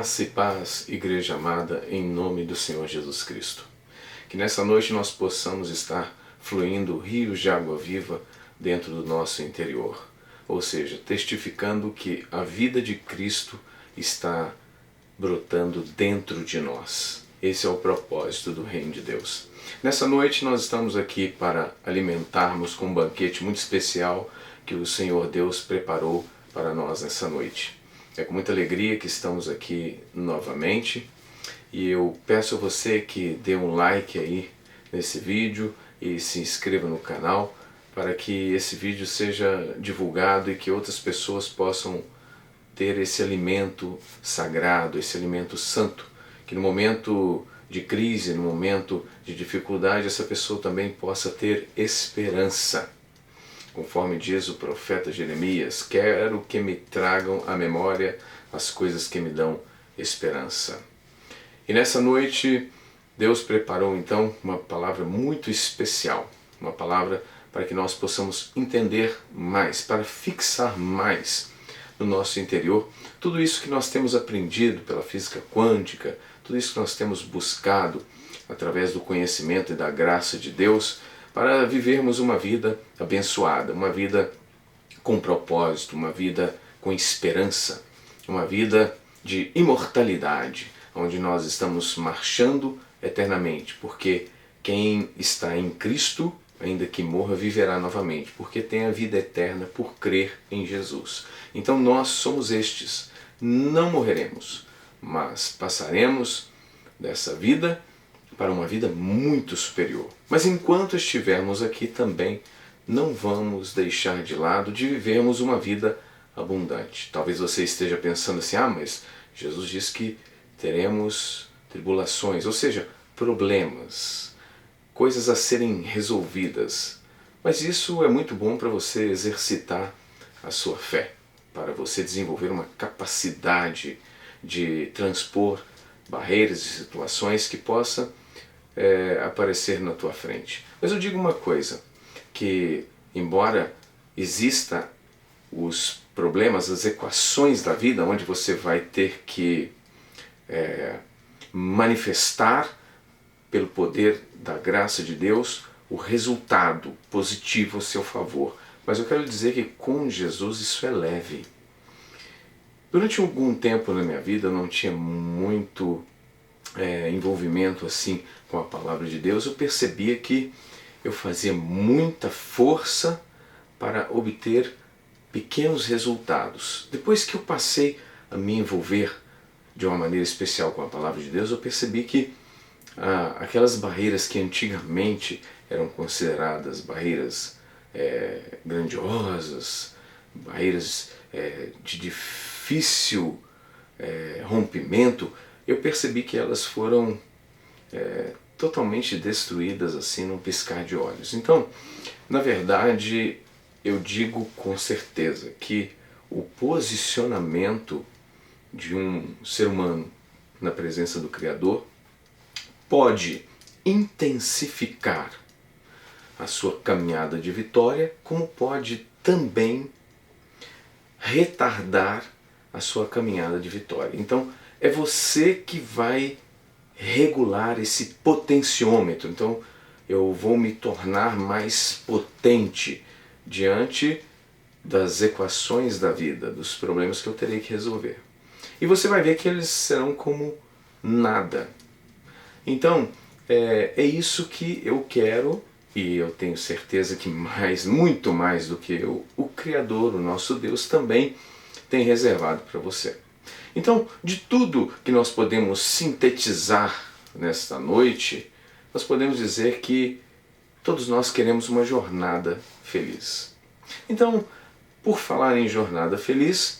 Graça e paz, igreja amada, em nome do Senhor Jesus Cristo. Que nessa noite nós possamos estar fluindo rios de água viva dentro do nosso interior. Ou seja, testificando que a vida de Cristo está brotando dentro de nós. Esse é o propósito do Reino de Deus. Nessa noite nós estamos aqui para alimentarmos com um banquete muito especial que o Senhor Deus preparou para nós nessa noite. É com muita alegria que estamos aqui novamente e eu peço a você que dê um like aí nesse vídeo e se inscreva no canal para que esse vídeo seja divulgado e que outras pessoas possam ter esse alimento sagrado, esse alimento santo, que no momento de crise, no momento de dificuldade, essa pessoa também possa ter esperança. Conforme diz o profeta Jeremias, quero que me tragam à memória as coisas que me dão esperança. E nessa noite, Deus preparou então uma palavra muito especial, uma palavra para que nós possamos entender mais, para fixar mais no nosso interior tudo isso que nós temos aprendido pela física quântica, tudo isso que nós temos buscado através do conhecimento e da graça de Deus, para vivermos uma vida abençoada, uma vida com propósito, uma vida com esperança, uma vida de imortalidade, onde nós estamos marchando eternamente, porque quem está em Cristo, ainda que morra, viverá novamente, porque tem a vida eterna por crer em Jesus. Então nós somos estes, não morreremos, mas passaremos dessa vida para uma vida muito superior. Mas enquanto estivermos aqui também, não vamos deixar de lado de vivermos uma vida abundante. Talvez você esteja pensando assim, mas Jesus diz que teremos tribulações, ou seja, problemas, coisas a serem resolvidas. Mas isso é muito bom para você exercitar a sua fé, para você desenvolver uma capacidade de transpor barreiras e situações que possa aparecer na tua frente. Mas eu digo uma coisa, que embora exista os problemas, as equações da vida, onde você vai ter que manifestar pelo poder da graça de Deus o resultado positivo a seu favor. Mas eu quero dizer que com Jesus isso é leve. Durante algum tempo na minha vida eu não tinha muito envolvimento assim com a palavra de Deus. Eu percebia que eu fazia muita força para obter pequenos resultados. Depois que eu passei a me envolver de uma maneira especial com a palavra de Deus, eu percebi que aquelas barreiras que antigamente eram consideradas barreiras grandiosas, barreiras de difícil rompimento, eu percebi que elas foram totalmente destruídas assim num piscar de olhos. Então, na verdade, eu digo com certeza que o posicionamento de um ser humano na presença do Criador pode intensificar a sua caminhada de vitória, como pode também retardar a sua caminhada de vitória. Então, é você que vai regular esse potenciômetro. Então, eu vou me tornar mais potente diante das equações da vida, dos problemas que eu terei que resolver. E você vai ver que eles serão como nada. Então, é isso que eu quero, e eu tenho certeza que muito mais do que eu, o Criador, o nosso Deus, também tem reservado para você. Então, de tudo que nós podemos sintetizar nesta noite, nós podemos dizer que todos nós queremos uma jornada feliz. Então, por falar em jornada feliz,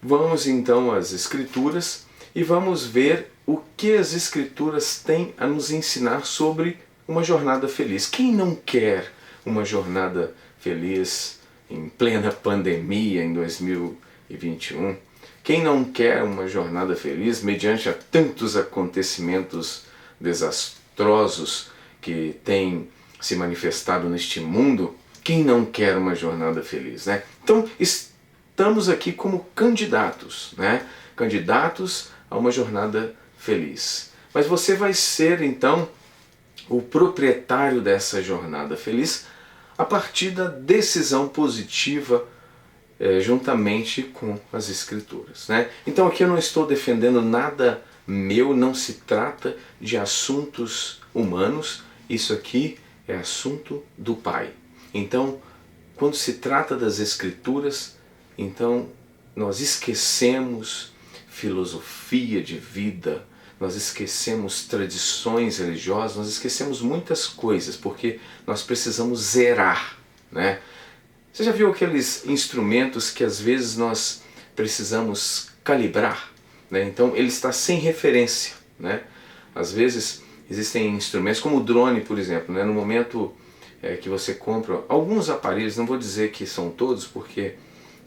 vamos então às Escrituras e vamos ver o que as Escrituras têm a nos ensinar sobre uma jornada feliz. Quem não quer uma jornada feliz em plena pandemia em 2021? Quem não quer uma jornada feliz mediante a tantos acontecimentos desastrosos que têm se manifestado neste mundo? Quem não quer uma jornada feliz, né? Então, estamos aqui como candidatos, né? Candidatos a uma jornada feliz. Mas você vai ser então o proprietário dessa jornada feliz a partir da decisão positiva juntamente com as Escrituras, né? Então aqui eu não estou defendendo nada meu, não se trata de assuntos humanos, isso aqui é assunto do Pai. Então, quando se trata das Escrituras, então nós esquecemos filosofia de vida, nós esquecemos tradições religiosas, nós esquecemos muitas coisas, porque nós precisamos zerar, né? Você já viu aqueles instrumentos que às vezes nós precisamos calibrar, né? Então ele está sem referência, né? Às vezes existem instrumentos como o drone, por exemplo, né? No momento que você compra alguns aparelhos, não vou dizer que são todos, porque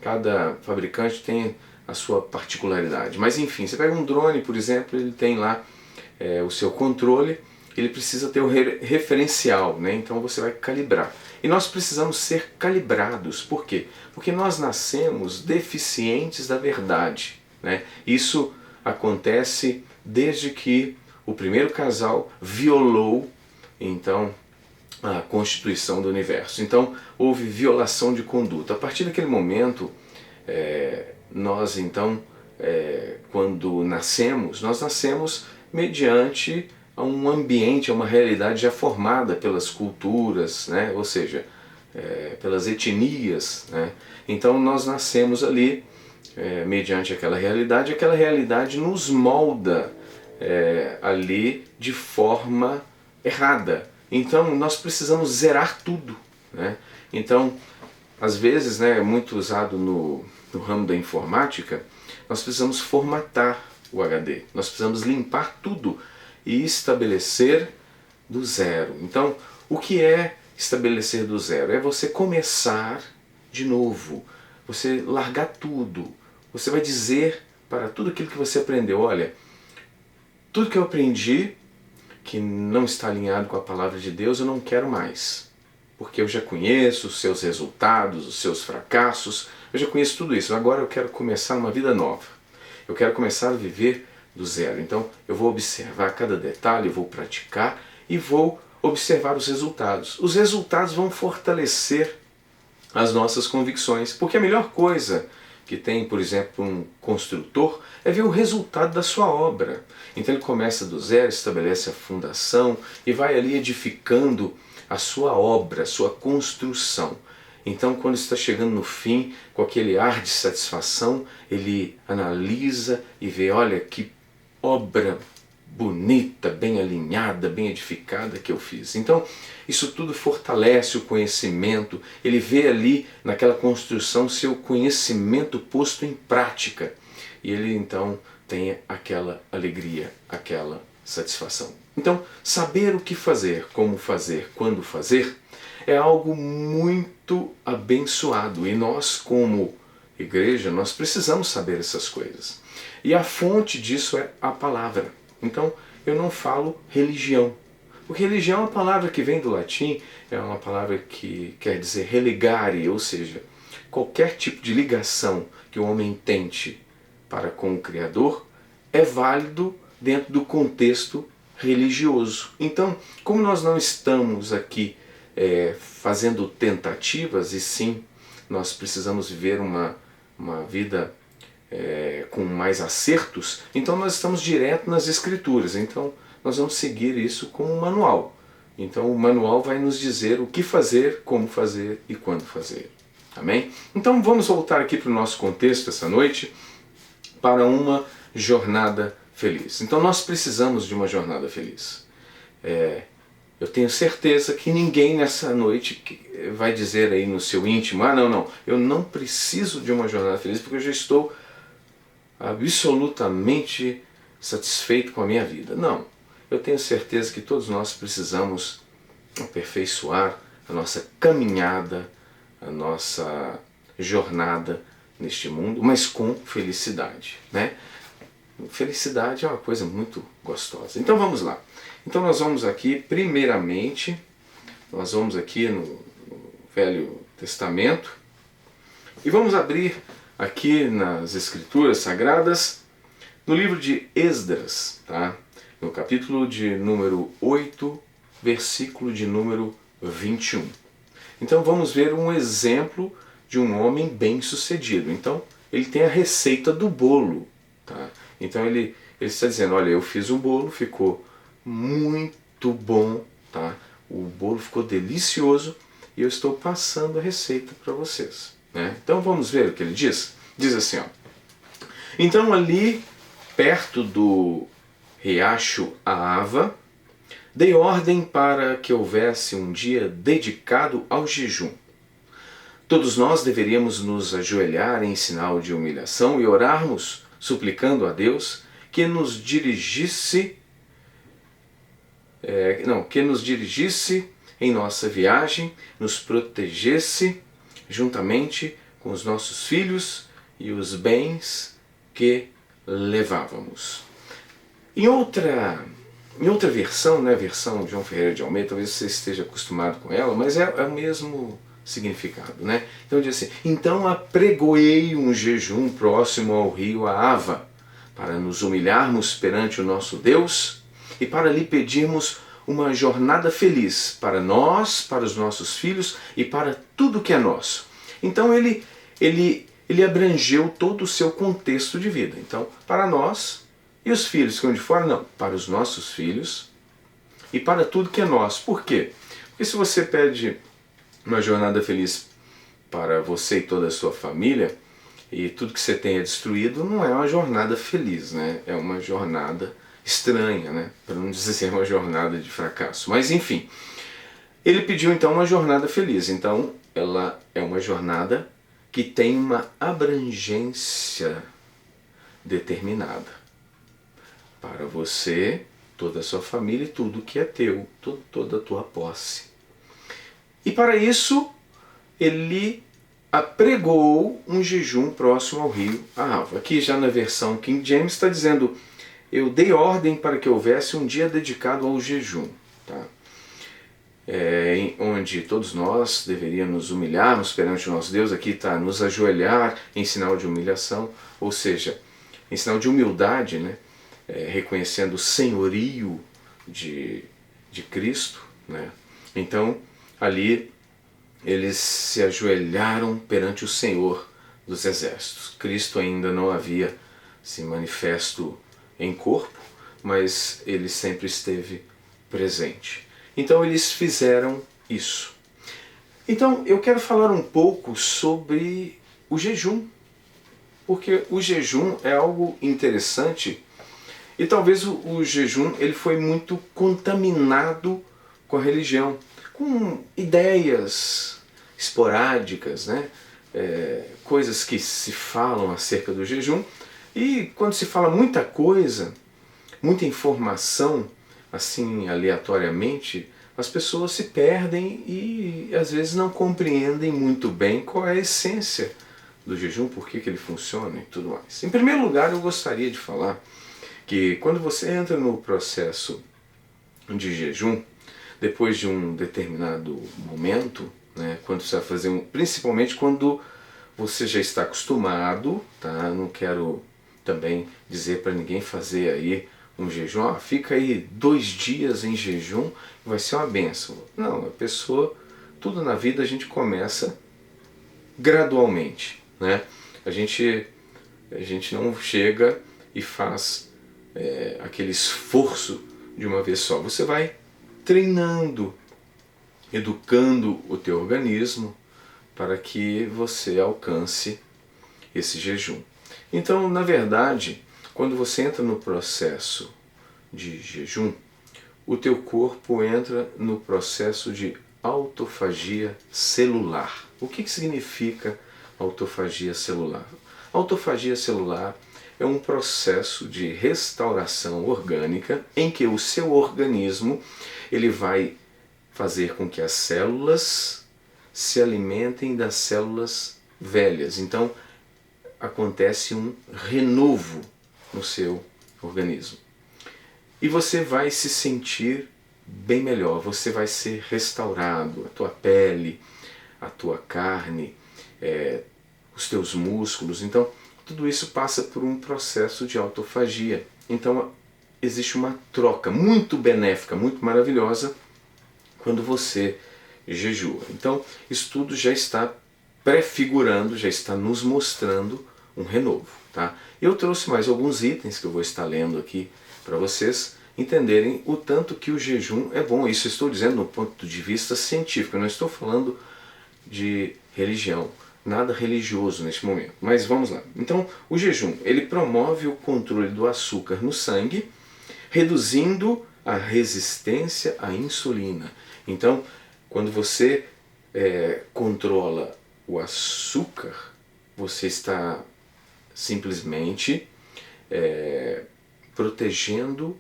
cada fabricante tem a sua particularidade, mas enfim, você pega um drone, por exemplo, ele tem lá o seu controle, ele precisa ter o referencial, né? Então você vai calibrar. E nós precisamos ser calibrados. Por quê? Porque nós nascemos deficientes da verdade, né? Isso acontece desde que o primeiro casal violou, então, a constituição do universo. Então houve violação de conduta. A partir daquele momento, nós então, quando nascemos, nós nascemos mediante a um ambiente, a uma realidade já formada pelas culturas, né? Ou seja, pelas etnias, né? Então nós nascemos ali mediante aquela realidade nos molda ali de forma errada. Então nós precisamos zerar tudo, né? Então, às vezes, né, é muito usado no ramo da informática, nós precisamos formatar o HD, nós precisamos limpar tudo e estabelecer do zero. Então, o que é estabelecer do zero? É você começar de novo, você largar tudo. Você vai dizer para tudo aquilo que você aprendeu: olha, tudo que eu aprendi que não está alinhado com a palavra de Deus, eu não quero mais. Porque eu já conheço os seus resultados, os seus fracassos, eu já conheço tudo isso. Agora eu quero começar uma vida nova. Eu quero começar a viver do zero. Então eu vou observar cada detalhe, vou praticar e vou observar os resultados. Os resultados vão fortalecer as nossas convicções, porque a melhor coisa que tem, por exemplo, um construtor é ver o resultado da sua obra. Então ele começa do zero, estabelece a fundação e vai ali edificando a sua obra, a sua construção. Então, quando está chegando no fim, com aquele ar de satisfação, ele analisa e vê: olha que obra bonita, bem alinhada, bem edificada que eu fiz. Então, isso tudo fortalece o conhecimento. Ele vê ali naquela construção seu conhecimento posto em prática. E ele então tem aquela alegria, aquela satisfação. Então, saber o que fazer, como fazer, quando fazer, é algo muito abençoado. E nós, como igreja, nós precisamos saber essas coisas. E a fonte disso é a palavra. Então, eu não falo religião. Porque religião é uma palavra que vem do latim, é uma palavra que quer dizer religare, ou seja, qualquer tipo de ligação que o homem tente para com o Criador é válido dentro do contexto religioso. Então, como nós não estamos aqui fazendo tentativas, e sim, nós precisamos viver uma vida com mais acertos, então nós estamos direto nas Escrituras. Então nós vamos seguir isso como um manual. Então o manual vai nos dizer o que fazer, como fazer e quando fazer. Amém? Então vamos voltar aqui para o nosso contexto essa noite, para uma jornada feliz. Então nós precisamos de uma jornada feliz. Eu tenho certeza que ninguém nessa noite vai dizer aí no seu íntimo: ah, não, eu não preciso de uma jornada feliz porque eu já estou absolutamente satisfeito com a minha vida. Não, eu tenho certeza que todos nós precisamos aperfeiçoar a nossa caminhada, a nossa jornada neste mundo, mas com felicidade, né? Felicidade é uma coisa muito gostosa. Então vamos lá. Então nós vamos aqui, primeiramente, nós vamos aqui no Velho Testamento e vamos abrir aqui nas Escrituras Sagradas, no livro de Esdras, tá? No capítulo de número 8, versículo de número 21. Então vamos ver um exemplo de um homem bem-sucedido. Então ele tem a receita do bolo, tá? Então ele está dizendo, olha, eu fiz um bolo, ficou muito bom, tá? O bolo ficou delicioso e eu estou passando a receita para vocês, né? Então vamos ver o que ele diz. Diz assim, ó. Então ali perto do riacho Ahava, dei ordem para que houvesse um dia dedicado ao jejum. Todos nós deveríamos nos ajoelhar em sinal de humilhação e orarmos, suplicando a Deus que nos dirigisse em nossa viagem, nos protegesse juntamente com os nossos filhos e os bens que levávamos. Em outra versão, né, a versão João Ferreira de Almeida, talvez você esteja acostumado com ela, mas é o mesmo significado, né? Então diz assim, então apregoei um jejum próximo ao rio Ahava, para nos humilharmos perante o nosso Deus e para lhe pedirmos uma jornada feliz para nós, para os nossos filhos e para tudo que é nosso. Então ele abrangeu todo o seu contexto de vida. Então, para nós e os filhos que estão de fora, não, para os nossos filhos e para tudo que é nosso. Por quê? Porque se você pede uma jornada feliz para você e toda a sua família, e tudo que você tem é destruído, não é uma jornada feliz, né? É uma jornada estranha, né? Para não dizer uma jornada de fracasso. Mas enfim, ele pediu então uma jornada feliz. Então ela é uma jornada que tem uma abrangência determinada para você, toda a sua família e tudo que é teu, toda a tua posse. E para isso ele apregou um jejum próximo ao rio Ahava. Aqui já na versão King James está dizendo, eu dei ordem para que houvesse um dia dedicado ao jejum, tá? Onde todos nós deveríamos nos humilharmos perante o nosso Deus. Aqui está nos ajoelhar em sinal de humilhação, ou seja, em sinal de humildade, né? Reconhecendo o senhorio de Cristo, né? Então ali eles se ajoelharam perante o Senhor dos Exércitos. Cristo ainda não havia se manifesto em corpo, mas ele sempre esteve presente. Então eles fizeram isso. Então eu quero falar um pouco sobre o jejum, porque o jejum é algo interessante e talvez o jejum ele foi muito contaminado com a religião, com ideias esporádicas, né? Coisas que se falam acerca do jejum, e quando se fala muita coisa, muita informação, assim aleatoriamente, as pessoas se perdem e às vezes não compreendem muito bem qual é a essência do jejum, por que ele funciona e tudo mais. Em primeiro lugar, eu gostaria de falar que quando você entra no processo de jejum, depois de um determinado momento, né, quando você vai fazer principalmente quando você já está acostumado, tá? Não quero também dizer para ninguém fazer aí um jejum, fica aí 2 dias em jejum e vai ser uma bênção. Não, a pessoa, tudo na vida a gente começa gradualmente, né? A gente não chega e faz aquele esforço de uma vez só. Você vai treinando, educando o teu organismo para que você alcance esse jejum. Então, na verdade, quando você entra no processo de jejum, o teu corpo entra no processo de autofagia celular. O que significa autofagia celular? Autofagia celular é um processo de restauração orgânica em que o seu organismo ele vai fazer com que as células se alimentem das células velhas. Então acontece um renovo no seu organismo. E você vai se sentir bem melhor, você vai ser restaurado, a tua pele, a tua carne, os teus músculos. Então tudo isso passa por um processo de autofagia. Então existe uma troca muito benéfica, muito maravilhosa quando você jejua. Então isso tudo já está prefigurando, já está nos mostrando um renovo. Tá? Eu trouxe mais alguns itens que eu vou estar lendo aqui para vocês entenderem o tanto que o jejum é bom. Isso eu estou dizendo do ponto de vista científico, eu não estou falando de religião, nada religioso neste momento. Mas vamos lá. Então, o jejum, ele promove o controle do açúcar no sangue, reduzindo a resistência à insulina. Então, quando você controla o açúcar, você está simplesmente protegendo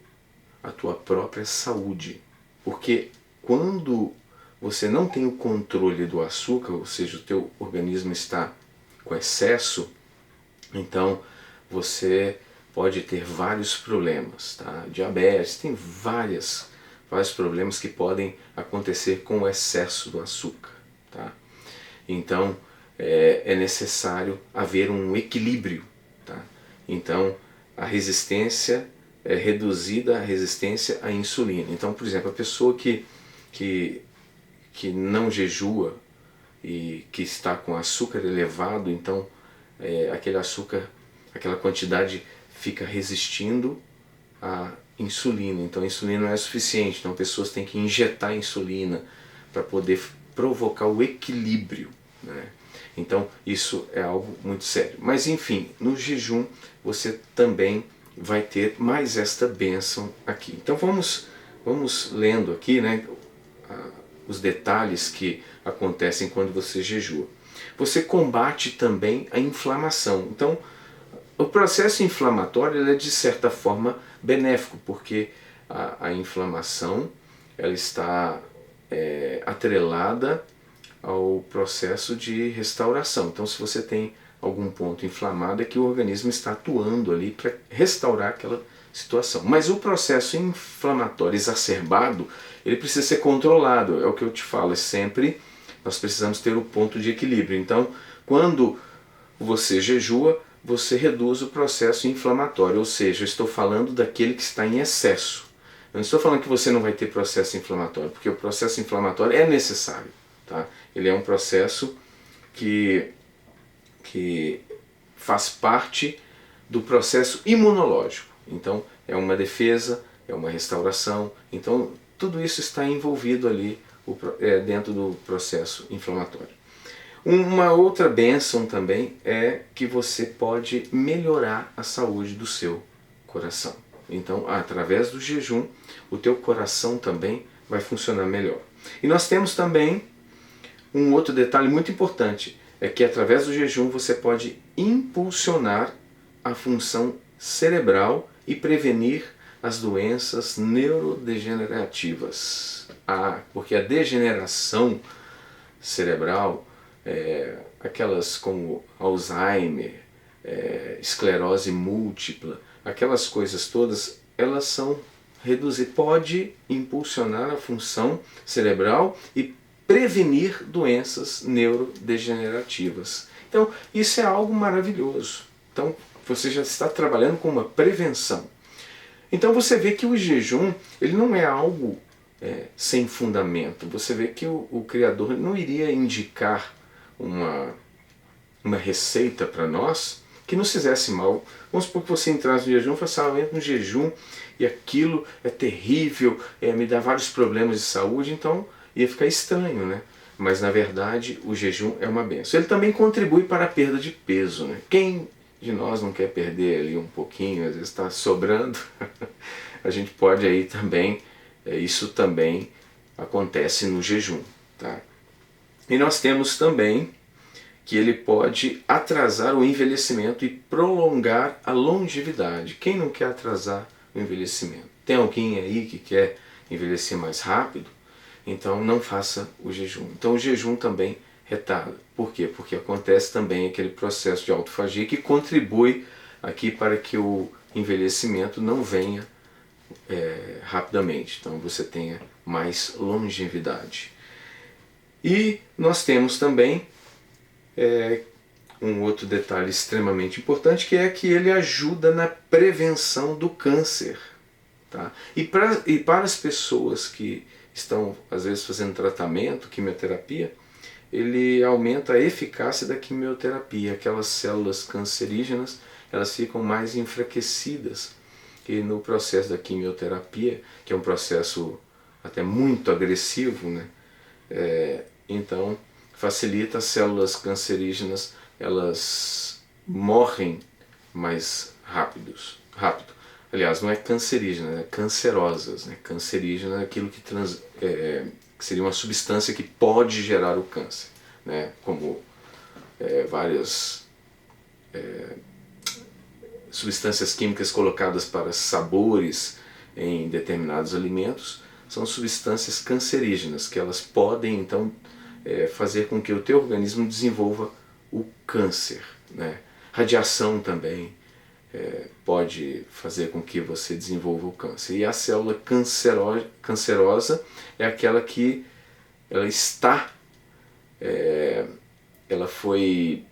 a tua própria saúde. Porque quando você não tem o controle do açúcar, ou seja, o teu organismo está com excesso, então você pode ter vários problemas, tá? Diabetes, tem vários problemas que podem acontecer com o excesso do açúcar, tá? Então é necessário haver um equilíbrio, tá? Então a resistência é reduzida, a resistência à insulina. Então, por exemplo, a pessoa que não jejua e que está com açúcar elevado, então aquele açúcar, aquela quantidade fica resistindo à insulina. Então a insulina não é suficiente, então pessoas têm que injetar insulina para poder provocar o equilíbrio, né? Então isso é algo muito sério. Mas enfim, no jejum você também vai ter mais esta bênção aqui. Então vamos lendo aqui, né, os detalhes que acontecem quando você jejua. Você combate também a inflamação. Então, o processo inflamatório ele é de certa forma benéfico, porque a inflamação ela está atrelada ao processo de restauração. Então, se você tem algum ponto inflamado, é que o organismo está atuando ali para restaurar aquela situação. Mas o processo inflamatório exacerbado, ele precisa ser controlado. É o que eu te falo, é sempre nós precisamos ter o ponto de equilíbrio. Então, quando você jejua, você reduz o processo inflamatório, ou seja, eu estou falando daquele que está em excesso. Eu não estou falando que você não vai ter processo inflamatório, porque o processo inflamatório é necessário, tá? Ele é um processo que faz parte do processo imunológico. Então é uma defesa, é uma restauração, então tudo isso está envolvido ali dentro do processo inflamatório. Uma outra bênção também é que você pode melhorar a saúde do seu coração. Então, através do jejum, o teu coração também vai funcionar melhor. E nós temos também um outro detalhe muito importante, é que através do jejum você pode impulsionar a função cerebral e prevenir as doenças neurodegenerativas. Porque a degeneração cerebral, aquelas como Alzheimer, esclerose múltipla, aquelas coisas todas, elas são reduzidas. Pode impulsionar a função cerebral e prevenir doenças neurodegenerativas. Então, isso é algo maravilhoso. Então, você já está trabalhando com uma prevenção. Então, você vê que o jejum ele não é algo sem fundamento. Você vê que o Criador não iria indicar uma receita para nós que nos fizesse mal. Vamos supor que você entrasse no jejum e falasse, eu entro no jejum e aquilo é terrível, me dá vários problemas de saúde, então ia ficar estranho, né? Mas na verdade o jejum é uma bênção. Ele também contribui para a perda de peso, né? Quem de nós não quer perder ali um pouquinho, às vezes está sobrando, a gente pode aí também, isso também acontece no jejum, tá? E nós temos também que ele pode atrasar o envelhecimento e prolongar a longevidade. Quem não quer atrasar o envelhecimento? Tem alguém aí que quer envelhecer mais rápido? Então não faça o jejum. Então o jejum também retarda. Por quê? Porque acontece também aquele processo de autofagia que contribui aqui para que o envelhecimento não venha rapidamente. Então você tenha mais longevidade. E nós temos também um outro detalhe extremamente importante, que é que ele ajuda na prevenção do câncer. Tá? E para as pessoas que estão, às vezes, fazendo tratamento, quimioterapia, ele aumenta a eficácia da quimioterapia. Aquelas células cancerígenas, elas ficam mais enfraquecidas. E no processo da quimioterapia, que é um processo até muito agressivo, né? Então facilita, as células cancerígenas, elas morrem mais rápido. Aliás, não é cancerígena, é cancerosas. Né? Cancerígena é aquilo que seria uma substância que pode gerar o câncer, né? Como várias substâncias químicas colocadas para sabores em determinados alimentos, são substâncias cancerígenas, que elas podem então fazer com que o teu organismo desenvolva o câncer. Né? Radiação também pode fazer com que você desenvolva o câncer. E a célula cancerosa é aquela que ela foi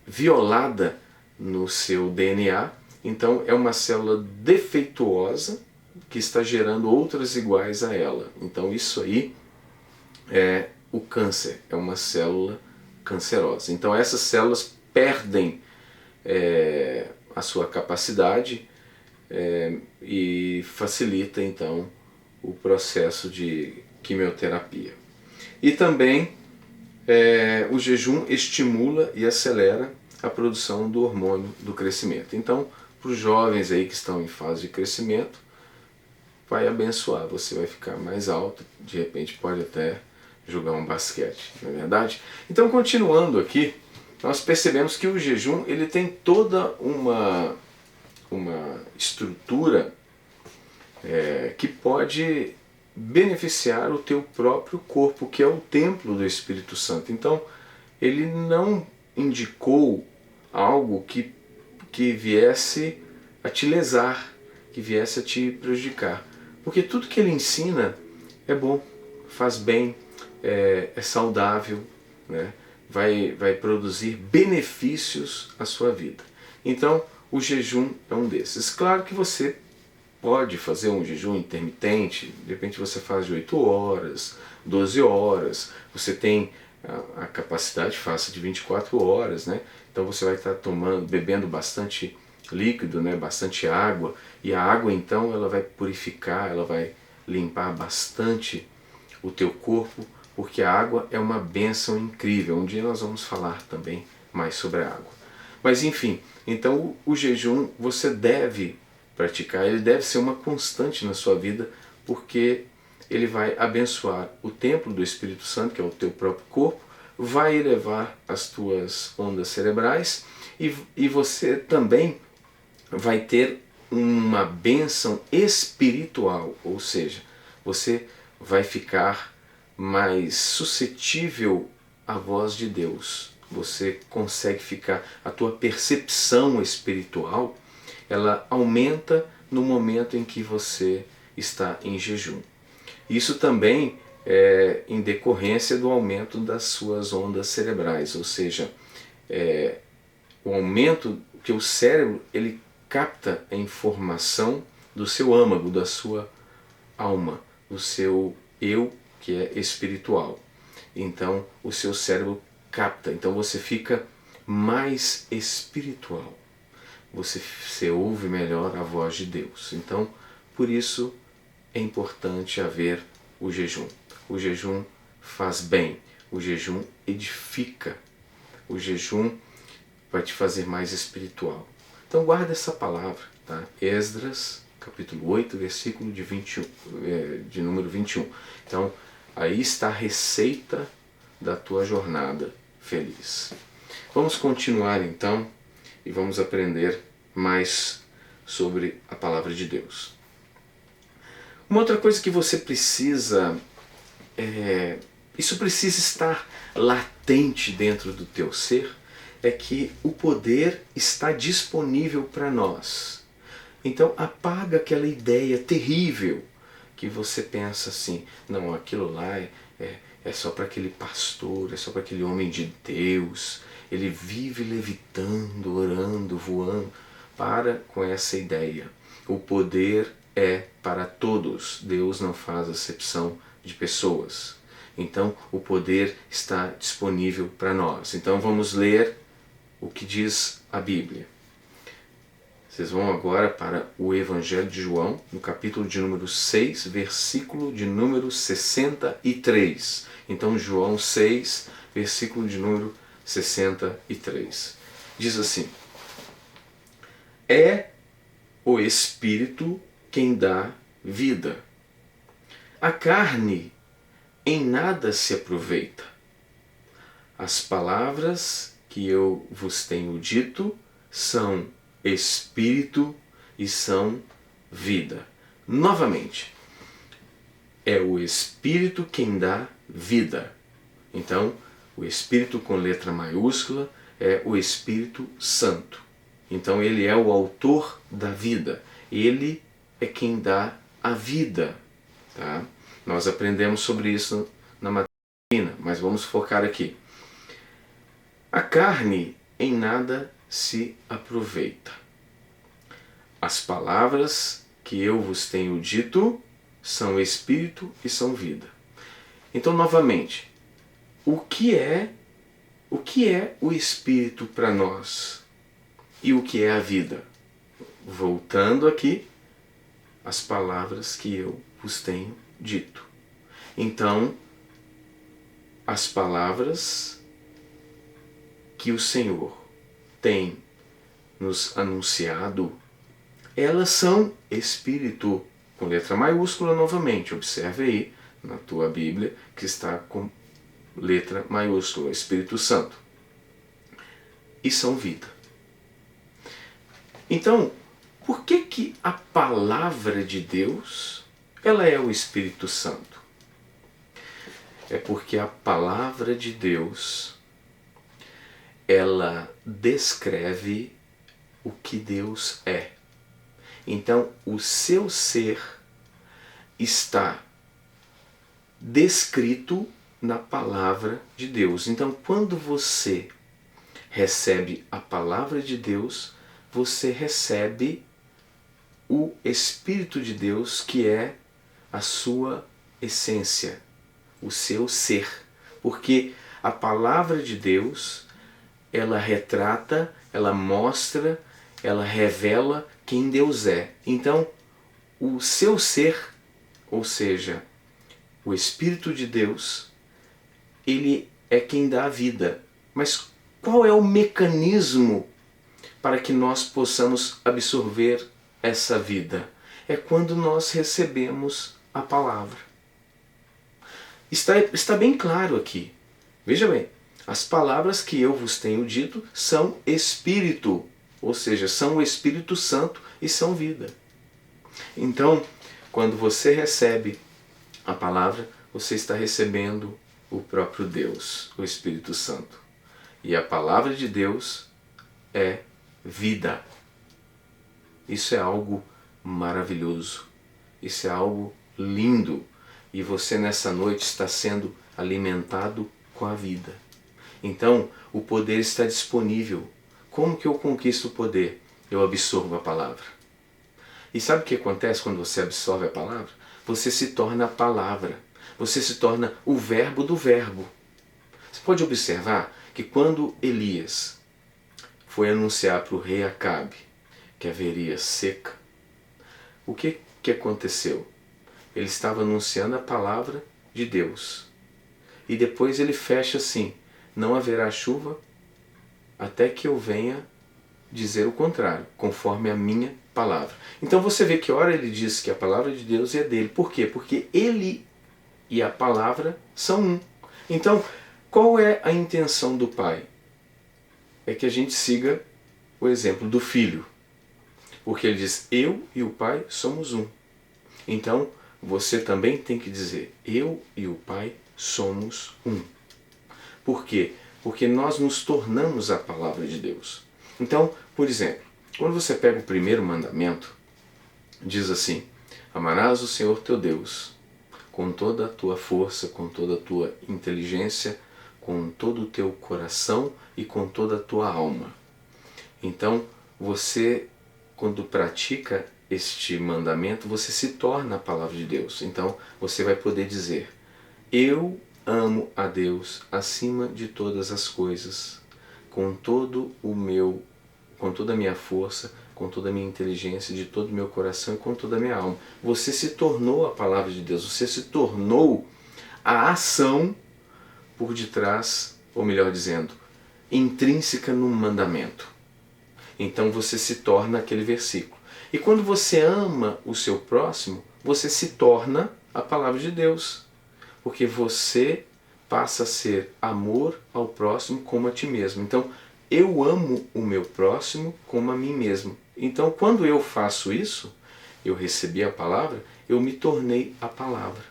violada no seu DNA, então é uma célula defeituosa que está gerando outras iguais a ela. Então isso aí é o câncer, é uma célula cancerosa. Então essas células perdem a sua capacidade e facilita então o processo de quimioterapia. E também o jejum estimula e acelera a produção do hormônio do crescimento. Então, para os jovens aí que estão em fase de crescimento, vai abençoar, você vai ficar mais alto, de repente pode até jogar um basquete, não é verdade? Então, continuando aqui, nós percebemos que o jejum ele tem toda uma estrutura que pode beneficiar o teu próprio corpo, que é o templo do Espírito Santo. Então, ele não indicou algo que viesse a te lesar, que viesse a te prejudicar. Porque tudo que ele ensina é bom, faz bem, é saudável, né? vai produzir benefícios à sua vida. Então, o jejum é um desses. Claro que você pode fazer um jejum intermitente, de repente você faz de 8 horas, 12 horas, você tem a capacidade, faça de 24 horas, né? Então você vai estar bebendo bastante líquido, né? Bastante água, e a água então ela vai purificar, ela vai limpar bastante o teu corpo, porque a água é uma bênção incrível. Um dia nós vamos falar também mais sobre a água. Mas enfim, então o jejum você deve praticar, ele deve ser uma constante na sua vida, porque ele vai abençoar o templo do Espírito Santo, que é o teu próprio corpo, vai elevar as tuas ondas cerebrais e você também vai ter uma bênção espiritual, ou seja, você vai ficar mais suscetível à voz de Deus. Você consegue ficar, a tua percepção espiritual, ela aumenta no momento em que você está em jejum. Isso também é em decorrência do aumento das suas ondas cerebrais, ou seja, o aumento que o cérebro ele capta a informação do seu âmago, da sua alma, do seu eu que é espiritual. Então o seu cérebro capta, então você fica mais espiritual. Você ouve melhor a voz de Deus. Então, por isso é importante haver o jejum. O jejum faz bem, o jejum edifica, o jejum vai te fazer mais espiritual. Então guarda essa palavra, tá? Esdras, capítulo 8, versículo de número 21. Então, aí está a receita da tua jornada feliz. Vamos continuar então e vamos aprender mais sobre a palavra de Deus. Uma outra coisa que você precisa, isso precisa estar latente dentro do teu ser, é que o poder está disponível para nós. Então apaga aquela ideia terrível que você pensa assim, não, aquilo lá é é só para aquele pastor, é só para aquele homem de Deus. Ele vive levitando, orando, voando. Para com essa ideia. O poder é para todos. Deus não faz acepção de pessoas. Então o poder está disponível para nós. Então vamos ler o que diz a Bíblia. Vocês vão agora para o Evangelho de João, no capítulo de número 6, versículo de número 63. Então João 6, versículo de número 63. Diz assim: é o Espírito quem dá vida. A carne em nada se aproveita. As palavras que eu vos tenho dito são Espírito e são vida. Novamente, é o Espírito quem dá vida. Então, o Espírito com letra maiúscula é o Espírito Santo. Então ele é o autor da vida. Ele é quem dá a vida. Tá? Nós aprendemos sobre isso na matéria, mas vamos focar aqui. A carne em nada se aproveita. As palavras que eu vos tenho dito são espírito e são vida. Então, novamente, o que é o espírito para nós? E o que é a vida? Voltando aqui, as palavras que eu vos tenho dito. Então, as palavras que o Senhor tem nos anunciado, elas são Espírito, com letra maiúscula novamente. Observe aí na tua Bíblia que está com letra maiúscula, Espírito Santo. E são vida. Então, por que a palavra de Deus, ela é o Espírito Santo? É porque a palavra de Deus, ela descreve o que Deus é. Então, o seu ser está descrito na palavra de Deus. Então, quando você recebe a palavra de Deus, você recebe o Espírito de Deus, que é a sua essência, o seu ser. Porque a palavra de Deus, ela retrata, ela mostra, ela revela quem Deus é. Então, o seu ser, ou seja, o Espírito de Deus, ele é quem dá a vida. Mas qual é o mecanismo para que nós possamos absorver essa vida? É quando nós recebemos a palavra. Está bem claro aqui. Veja bem, as palavras que eu vos tenho dito são Espírito, ou seja, são o Espírito Santo e são vida. Então, quando você recebe a palavra, você está recebendo o próprio Deus, o Espírito Santo. E a palavra de Deus é vida. Isso é algo maravilhoso. Isso é algo lindo. E você nessa noite está sendo alimentado com a vida. Então, o poder está disponível. Como que eu conquisto o poder? Eu absorvo a palavra. E sabe o que acontece quando você absorve a palavra? Você se torna a palavra. Você se torna o verbo do verbo. Você pode observar que quando Elias foi anunciar para o rei Acabe que haveria seca, o que aconteceu? Ele estava anunciando a palavra de Deus. E depois ele fecha assim: não haverá chuva até que eu venha dizer o contrário, conforme a minha palavra. Então você vê que ora ele diz que a palavra de Deus é dele. Por quê? Porque ele e a palavra são um. Então, qual é a intenção do Pai? É que a gente siga o exemplo do Filho. Porque ele diz: eu e o Pai somos um. Então, você também tem que dizer: eu e o Pai somos um. Por quê? Porque nós nos tornamos a palavra de Deus. Então, por exemplo, quando você pega o primeiro mandamento, diz assim: amarás o Senhor teu Deus com toda a tua força, com toda a tua inteligência, com todo o teu coração e com toda a tua alma. Então, você, quando pratica este mandamento, você se torna a palavra de Deus. Então, você vai poder dizer: eu amo a Deus acima de todas as coisas, com toda a minha força, com toda a minha inteligência, de todo o meu coração e com toda a minha alma. Você se tornou a palavra de Deus, você se tornou a ação por detrás, ou melhor dizendo, intrínseca no mandamento. Então você se torna aquele versículo. E quando você ama o seu próximo, você se torna a palavra de Deus. Porque você passa a ser amor ao próximo como a ti mesmo. Então, eu amo o meu próximo como a mim mesmo. Então, quando eu faço isso, eu recebi a palavra, eu me tornei a palavra.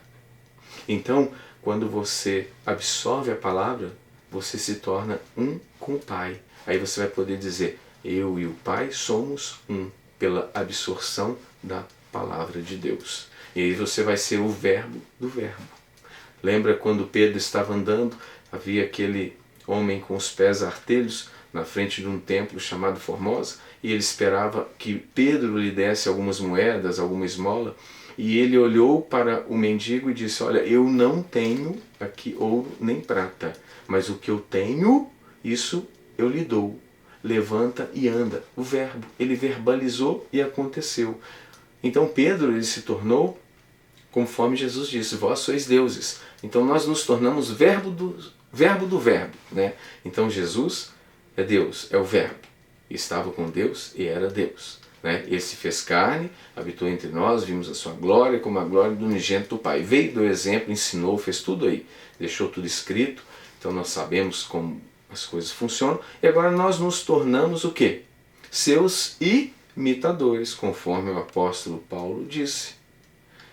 Então, quando você absorve a palavra, você se torna um com o Pai. Aí você vai poder dizer: eu e o Pai somos um, pela absorção da palavra de Deus. E aí você vai ser o verbo do verbo. Lembra quando Pedro estava andando, havia aquele homem com os pés artelhos na frente de um templo chamado Formosa, e ele esperava que Pedro lhe desse algumas moedas, alguma esmola, e ele olhou para o mendigo e disse: olha, eu não tenho aqui ouro nem prata, mas o que eu tenho, isso eu lhe dou. Levanta e anda. O verbo, ele verbalizou e aconteceu. Então Pedro, ele se tornou, conforme Jesus disse: vós sois deuses. Então nós nos tornamos verbo do verbo, né? Então Jesus é Deus, é o verbo. Estava com Deus e era Deus, né? Ele se fez carne, habitou entre nós, vimos a sua glória como a glória do unigênito do Pai. Veio do exemplo, ensinou, fez tudo aí, deixou tudo escrito. Então nós sabemos como as coisas funcionam. E agora nós nos tornamos o quê? Seus imitadores, conforme o apóstolo Paulo disse.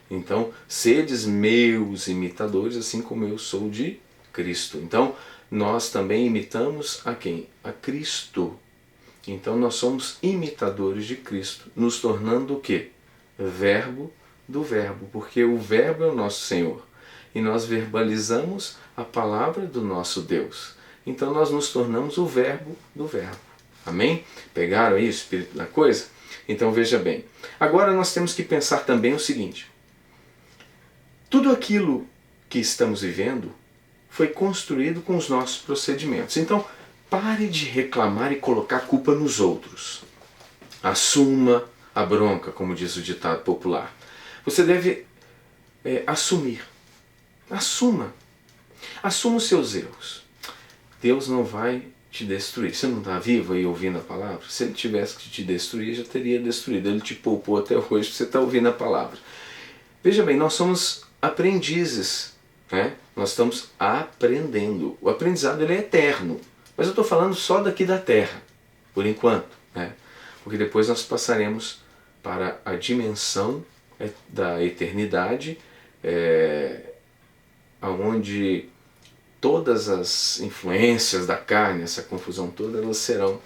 Então, sedes meus imitadores, assim como eu sou de Cristo. Então, nós também imitamos a quem? A Cristo. Então, nós somos imitadores de Cristo, nos tornando o quê? Verbo do verbo, porque o verbo é o nosso Senhor. E nós verbalizamos a palavra do nosso Deus. Então, nós nos tornamos o verbo do verbo. Amém? Pegaram aí o espírito da coisa? Então, veja bem. Agora, nós temos que pensar também o seguinte: tudo aquilo que estamos vivendo foi construído com os nossos procedimentos. Então, pare de reclamar e colocar a culpa nos outros. Assuma a bronca, como diz o ditado popular. Você deve assumir. Assuma. Assuma os seus erros. Deus não vai te destruir. Você não está vivo aí ouvindo a palavra? Se Ele tivesse que te destruir, já teria destruído. Ele te poupou até hoje, você está ouvindo a palavra. Veja bem, nós somos aprendizes, né? Nós estamos aprendendo. O aprendizado, ele é eterno, mas eu estou falando só daqui da Terra, por enquanto, né? Porque depois nós passaremos para a dimensão da eternidade, onde todas as influências da carne, essa confusão toda, elas serão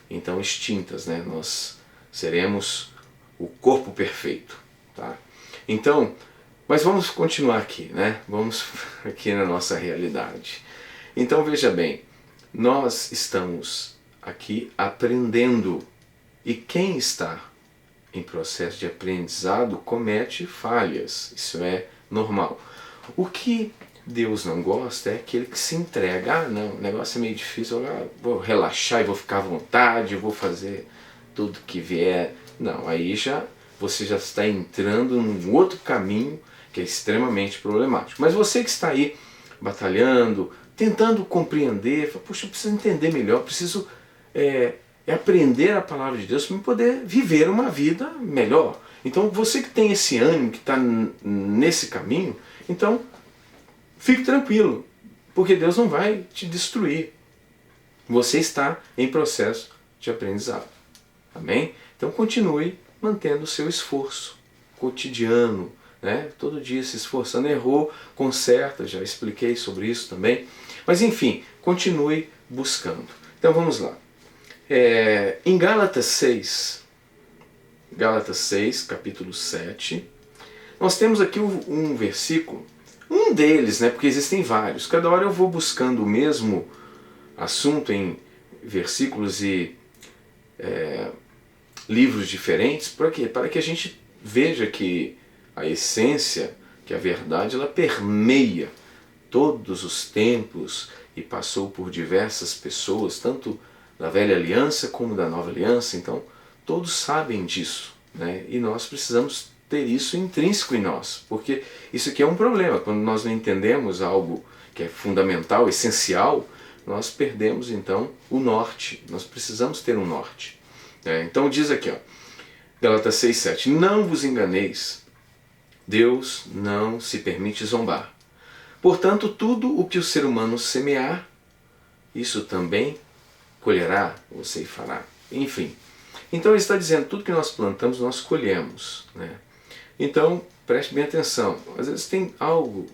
então extintas, né? Nós seremos o corpo perfeito, tá? Então, mas vamos continuar aqui, né? Vamos aqui na nossa realidade. Então veja bem, nós estamos aqui aprendendo, e quem está em processo de aprendizado comete falhas, isso é normal. O que Deus não gosta é aquele que se entrega: não, o negócio é meio difícil, vou relaxar e vou ficar à vontade, eu vou fazer tudo que vier. Não, aí você já está entrando num outro caminho que é extremamente problemático. Mas você que está aí batalhando, tentando compreender, fala: puxa, eu preciso entender melhor, preciso aprender a palavra de Deus para poder viver uma vida melhor. Então você que tem esse ânimo, que está nesse caminho, então fique tranquilo, porque Deus não vai te destruir. Você está em processo de aprendizado. Amém? Então continue mantendo o seu esforço cotidiano, né? Todo dia se esforçando. Errou, conserta, já expliquei sobre isso também. Mas enfim, continue buscando. Então vamos lá. Em Gálatas 6, capítulo 7, nós temos aqui um versículo, um deles, né, porque existem vários. Cada hora eu vou buscando o mesmo assunto em versículos e livros diferentes. Para quê? Para que a gente veja que a essência, que a verdade, ela permeia todos os tempos e passou por diversas pessoas, tanto da velha aliança como da nova aliança. Então todos sabem disso, né? E nós precisamos ter isso intrínseco em nós, porque isso aqui é um problema. Quando nós não entendemos algo que é fundamental, essencial, nós perdemos então o norte. Nós precisamos ter um norte. Então diz aqui, ó, Gálatas 6,7: não vos enganeis, Deus não se permite zombar. Portanto, tudo o que o ser humano semear, isso também colherá ou ceifará. Enfim, então ele está dizendo, tudo que nós plantamos, nós colhemos, né? Então, preste bem atenção. Às vezes tem algo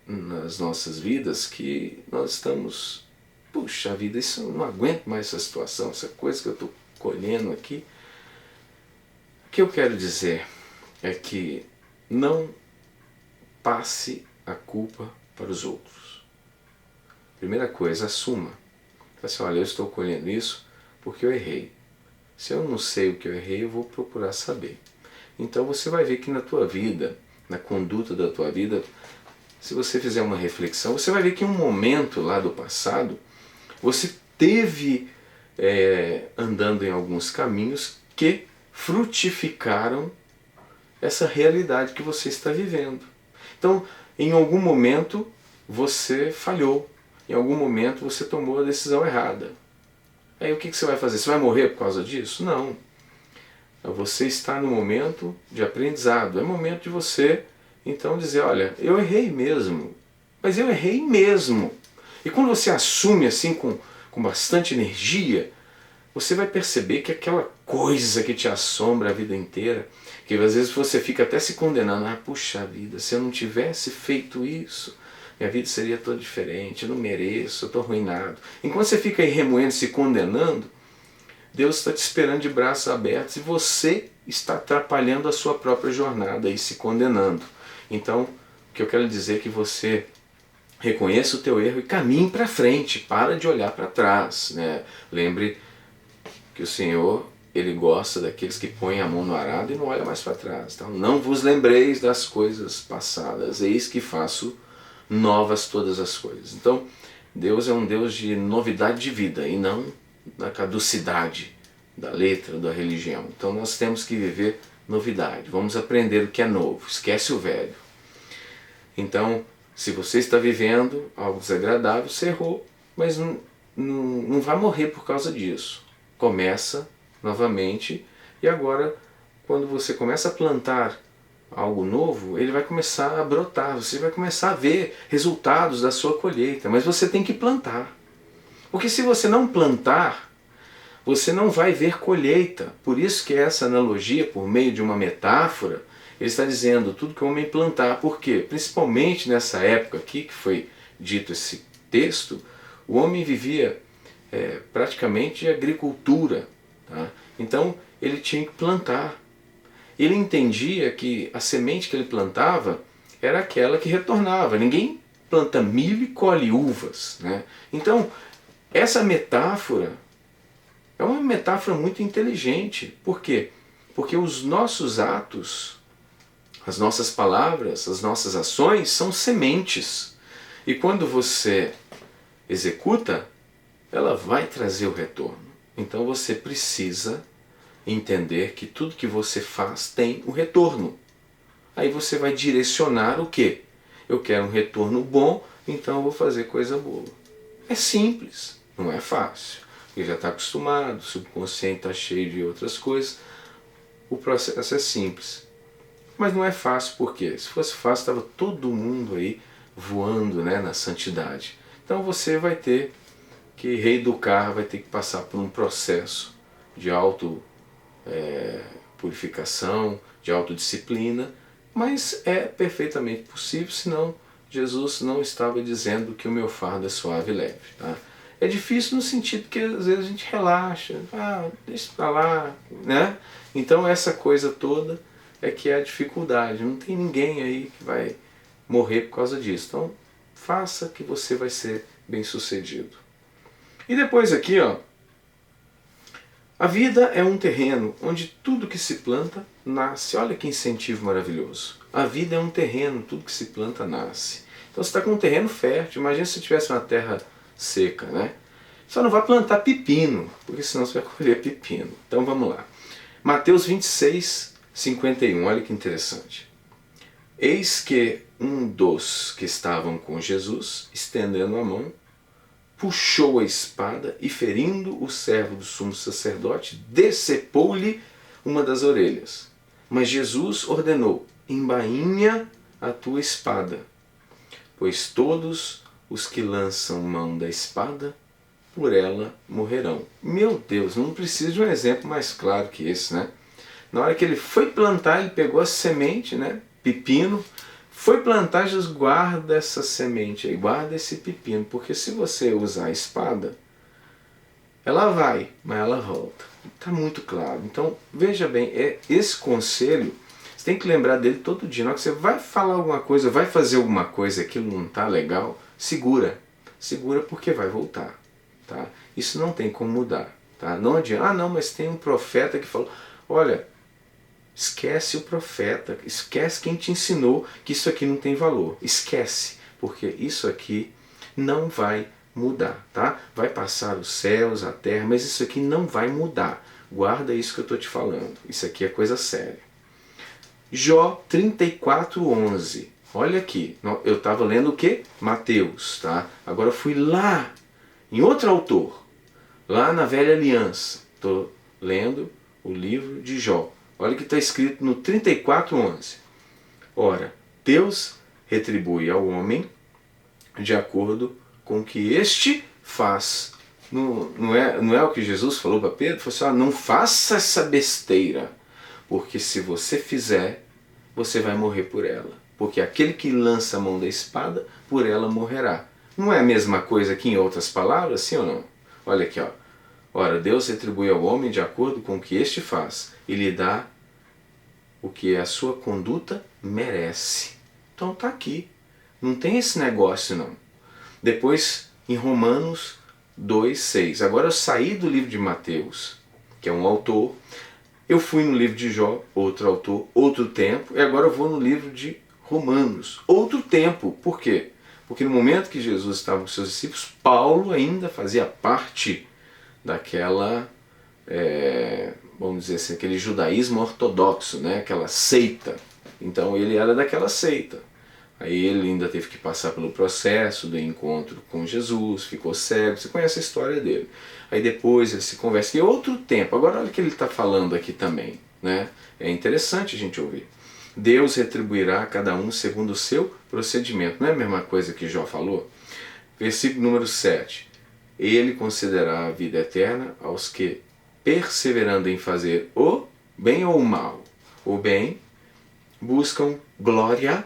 nas nossas vidas que nós estamos, puxa vida, isso eu não aguento mais essa situação, essa coisa que eu estou colhendo aqui. O que eu quero dizer é que não passe a culpa para os outros. Primeira coisa, assuma. Assim, olha, eu estou colhendo isso porque eu errei. Se eu não sei o que eu errei, eu vou procurar saber. Então você vai ver que na tua vida, na conduta da tua vida, se você fizer uma reflexão, você vai ver que em um momento lá do passado, você teve andando em alguns caminhos que frutificaram essa realidade que você está vivendo. Então, em algum momento você falhou, em algum momento você tomou a decisão errada. Aí o que você vai fazer? Você vai morrer por causa disso? Não. Você está no momento de aprendizado. É momento de você, então, dizer, olha, eu errei mesmo. Mas eu errei mesmo. E quando você assume assim com bastante energia, você vai perceber que aquela coisa que te assombra a vida inteira, que às vezes você fica até se condenando, puxa vida, se eu não tivesse feito isso, minha vida seria toda diferente, eu não mereço, eu estou arruinado. Enquanto você fica aí remoendo, se condenando, Deus está te esperando de braços abertos e você está atrapalhando a sua própria jornada e se condenando. Então, o que eu quero dizer é que você reconheça o teu erro e caminhe para frente, para de olhar para trás, né? Lembre que o Senhor, Ele gosta daqueles que põem a mão no arado e não olha mais para trás. Então, não vos lembreis das coisas passadas, eis que faço novas todas as coisas. Então, Deus é um Deus de novidade de vida e não da caducidade da letra, da religião. Então nós temos que viver novidade, vamos aprender o que é novo, esquece o velho. Então, se você está vivendo algo desagradável, você errou, mas não vai morrer por causa disso. Começa novamente e agora, quando você começa a plantar algo novo, ele vai começar a brotar, você vai começar a ver resultados da sua colheita, mas você tem que plantar. Porque se você não plantar, você não vai ver colheita. Por isso que essa analogia, por meio de uma metáfora, ele está dizendo tudo que o homem plantar. Por quê? Principalmente nessa época aqui, que foi dito esse texto, o homem vivia praticamente de agricultura. Tá? Então ele tinha que plantar. Ele entendia que a semente que ele plantava era aquela que retornava. Ninguém planta milho e colhe uvas, né? Então, essa metáfora é uma metáfora muito inteligente. Por quê? Porque os nossos atos, as nossas palavras, as nossas ações são sementes. E quando você executa, ela vai trazer o retorno. Então você precisa entender que tudo que você faz tem um retorno. Aí você vai direcionar o quê? Eu quero um retorno bom, então eu vou fazer coisa boa. É simples. Não é fácil, ele já está acostumado, o subconsciente está cheio de outras coisas, o processo é simples. Mas não é fácil, por quê? Se fosse fácil, estava todo mundo aí voando, né, na santidade. Então você vai ter que reeducar, vai ter que passar por um processo de purificação, de autodisciplina, mas é perfeitamente possível, senão Jesus não estava dizendo que o meu fardo é suave e leve. Tá? É difícil no sentido que às vezes a gente relaxa, deixa pra lá, né? Então essa coisa toda é que é a dificuldade. Não tem ninguém aí que vai morrer por causa disso. Então, faça que você vai ser bem sucedido. E depois aqui, ó, a vida é um terreno onde tudo que se planta nasce. Olha que incentivo maravilhoso. A vida é um terreno, tudo que se planta nasce. Então você está com um terreno fértil. Imagina se tivesse uma terra seca, né? Só não vai plantar pepino, porque senão você vai colher pepino. Então vamos lá. Mateus 26, 51. Olha que interessante. Eis que um dos que estavam com Jesus, estendendo a mão, puxou a espada e, ferindo o servo do sumo sacerdote, decepou-lhe uma das orelhas. Mas Jesus ordenou: embainha a tua espada, pois todos os que lançam mão da espada, por ela morrerão. Meu Deus, não precisa de um exemplo mais claro que esse, né? Na hora que ele foi plantar, ele pegou a semente, né? Pepino. Foi plantar, Jesus, guarda essa semente aí, guarda esse pepino, porque se você usar a espada, ela vai, mas ela volta. Está muito claro. Então, veja bem, esse conselho, você tem que lembrar dele todo dia. Na hora que você vai falar alguma coisa, vai fazer alguma coisa, aquilo não está legal, segura. Segura porque vai voltar. Tá? Isso não tem como mudar. Tá? Não adianta, ah não, mas tem um profeta que falou, olha, esquece o profeta, esquece quem te ensinou que isso aqui não tem valor. Esquece, porque isso aqui não vai mudar, tá? Vai passar os céus, a terra, mas isso aqui não vai mudar. Guarda isso que eu estou te falando. Isso aqui é coisa séria. Jó 34:11. Olha aqui, eu estava lendo o que? Mateus, tá? Agora eu fui lá, em outro autor, lá na Velha Aliança. Estou lendo o livro de Jó. Olha o que está escrito no 34:11. Ora, Deus retribui ao homem de acordo com o que este faz. Não é o que Jesus falou para Pedro? Falou assim, não faça essa besteira, porque se você fizer, você vai morrer por ela. Porque aquele que lança a mão da espada, por ela morrerá. Não é a mesma coisa que em outras palavras, sim ou não? Olha aqui, ó. Ora, Deus retribui ao homem de acordo com o que este faz e lhe dá o que a sua conduta merece. Então tá aqui. Não tem esse negócio não. Depois, em Romanos 2:6. Agora eu saí do livro de Mateus, que é um autor. Eu fui no livro de Jó, outro autor, outro tempo. E agora eu vou no livro de Romanos, outro tempo. Por quê? Porque no momento que Jesus estava com seus discípulos, Paulo ainda fazia parte daquela, vamos dizer assim, aquele judaísmo ortodoxo, né? Aquela seita. Então ele era daquela seita. Aí ele ainda teve que passar pelo processo do encontro com Jesus, ficou cego, você conhece a história dele. Aí depois ele se conversa, que é outro tempo. Agora olha o que ele está falando aqui também, né? É interessante a gente ouvir. Deus retribuirá a cada um segundo o seu procedimento. Não é a mesma coisa que Jó falou? Versículo número 7. Ele concederá a vida eterna aos que, perseverando em fazer o bem ou o mal, o bem, buscam glória,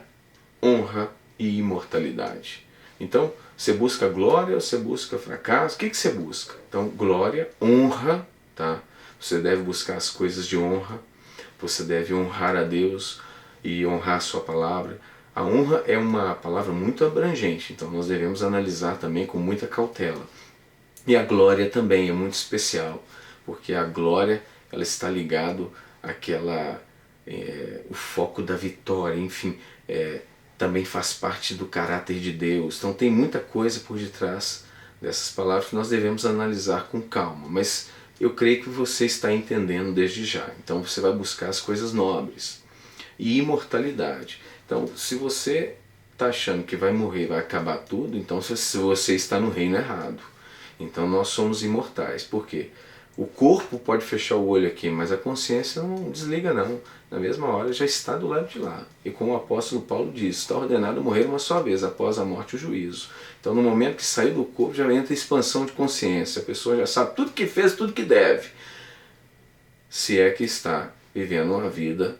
honra e imortalidade. Então, você busca glória ou você busca fracasso? O que você busca? Então, glória, honra, tá? Você deve buscar as coisas de honra, você deve honrar a Deus e honrar a sua palavra. A honra é uma palavra muito abrangente, então nós devemos analisar também com muita cautela. E a glória também é muito especial, porque a glória ela está ligado àquela, o foco da vitória, enfim, também faz parte do caráter de Deus. Então tem muita coisa por detrás dessas palavras que nós devemos analisar com calma, mas eu creio que você está entendendo desde já. Então você vai buscar as coisas nobres e imortalidade. Então se você está achando que vai morrer, vai acabar tudo, então você está no reino errado. Então nós somos imortais. Por quê? O corpo pode fechar o olho aqui, mas a consciência não desliga não. Na mesma hora já está do lado de lá. E como o apóstolo Paulo diz, está ordenado morrer uma só vez, após a morte o juízo. Então no momento que saiu do corpo já entra a expansão de consciência. A pessoa já sabe tudo que fez, tudo que deve. Se é que está vivendo uma vida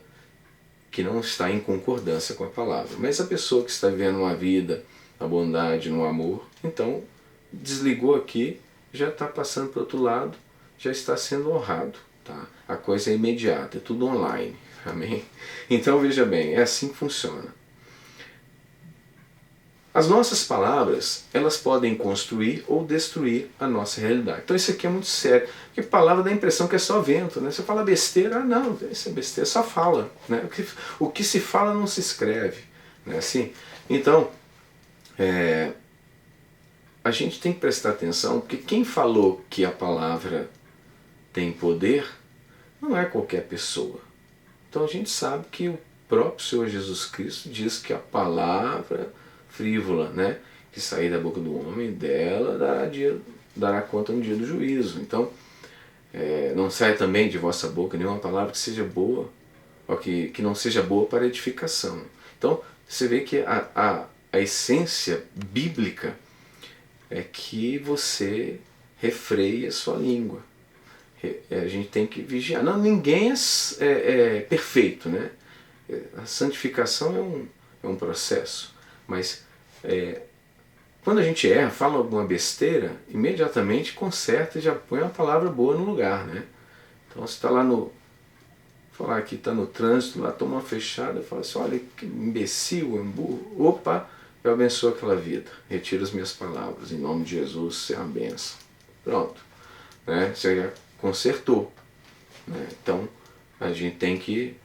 que não está em concordância com a palavra. Mas a pessoa que está vivendo uma vida na bondade, no amor, então desligou aqui, já está passando para o outro lado, já está sendo honrado. Tá? A coisa é imediata, é tudo online. Amém? Então veja bem, é assim que funciona. As nossas palavras, elas podem construir ou destruir a nossa realidade. Então isso aqui é muito sério, porque palavra dá a impressão que é só vento, né? Você fala besteira, não, isso é besteira, só fala, né? O que se fala não se escreve, né? Assim, então, a gente tem que prestar atenção, porque quem falou que a palavra tem poder não é qualquer pessoa. Então a gente sabe que o próprio Senhor Jesus Cristo diz que a palavra frívola, né, que sair da boca do homem, dela dará conta no dia do juízo. Então, não sai também de vossa boca nenhuma palavra que seja boa, ou que não seja boa para edificação. Então, você vê que a essência bíblica é que você refreie a sua língua. A gente tem que vigiar. Não, ninguém é perfeito, né? A santificação é um processo, mas quando a gente erra, fala alguma besteira, imediatamente conserta e já põe uma palavra boa no lugar, né? Então você está lá falar que está no trânsito, lá toma uma fechada, fala assim, olha que imbecil, burro, opa, eu abençoo aquela vida, retiro as minhas palavras, em nome de Jesus, seja uma benção. Pronto, né? Você já consertou, né? Então a gente tem que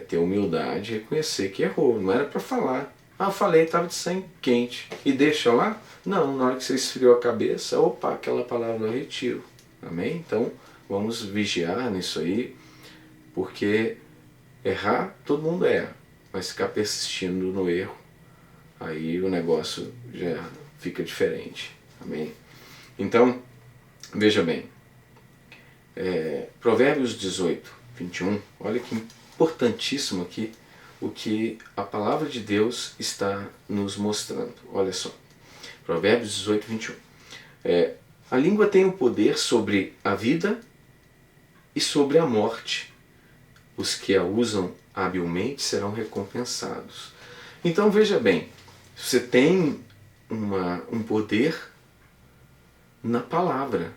ter humildade e reconhecer que errou, não era para falar. Ah, falei, estava de sangue quente. E deixa lá? Não, na hora que você esfriou a cabeça, opa, aquela palavra eu retiro. Amém? Então, vamos vigiar nisso aí, porque errar, todo mundo erra. Mas ficar persistindo no erro, aí o negócio já fica diferente. Amém? Então, veja bem. Provérbios 18, 21, olha que importantíssimo aqui o que a palavra de Deus está nos mostrando. Olha só, Provérbios 18, 21. A língua tem o poder sobre a vida e sobre a morte. Os que a usam habilmente serão recompensados. Então veja bem, você tem um poder na palavra.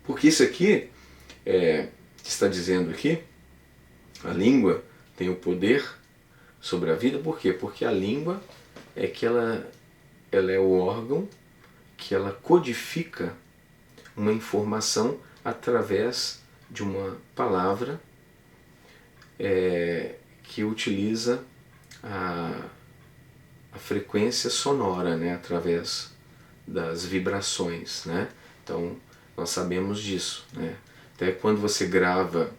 Porque isso aqui, que está dizendo aqui, a língua tem o poder sobre a vida. Por quê? Porque a língua é que ela é o órgão que ela codifica uma informação através de uma palavra que utiliza a frequência sonora, né? Através das vibrações, né? Então nós sabemos disso, né? Até quando você grava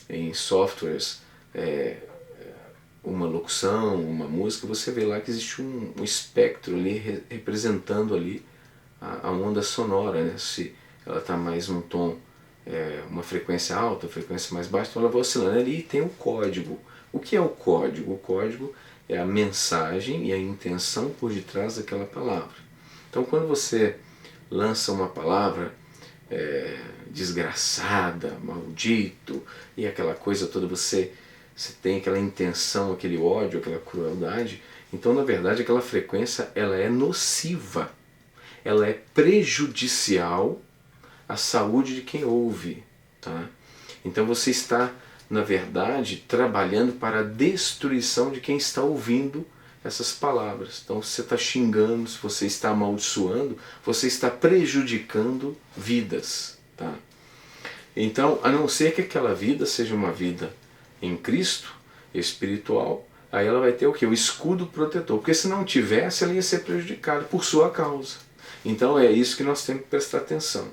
em softwares uma locução, uma música, você vê lá que existe um espectro ali representando ali a onda sonora, né? Se ela está mais num tom, uma frequência alta, frequência mais baixa, então ela vai oscilando ali e tem o código. O que é o código? O código é a mensagem e a intenção por detrás daquela palavra. Então quando você lança uma palavra desgraçada, maldito, e aquela coisa toda, você tem aquela intenção, aquele ódio, aquela crueldade, então na verdade aquela frequência ela é nociva, ela é prejudicial à saúde de quem ouve, tá? Então você está na verdade trabalhando para a destruição de quem está ouvindo essas palavras. Então se você está xingando, se você está amaldiçoando, você está prejudicando vidas, tá? Então, a não ser que aquela vida seja uma vida em Cristo, espiritual, aí ela vai ter o quê? O escudo protetor. Porque se não tivesse, ela ia ser prejudicada por sua causa. Então é isso que nós temos que prestar atenção.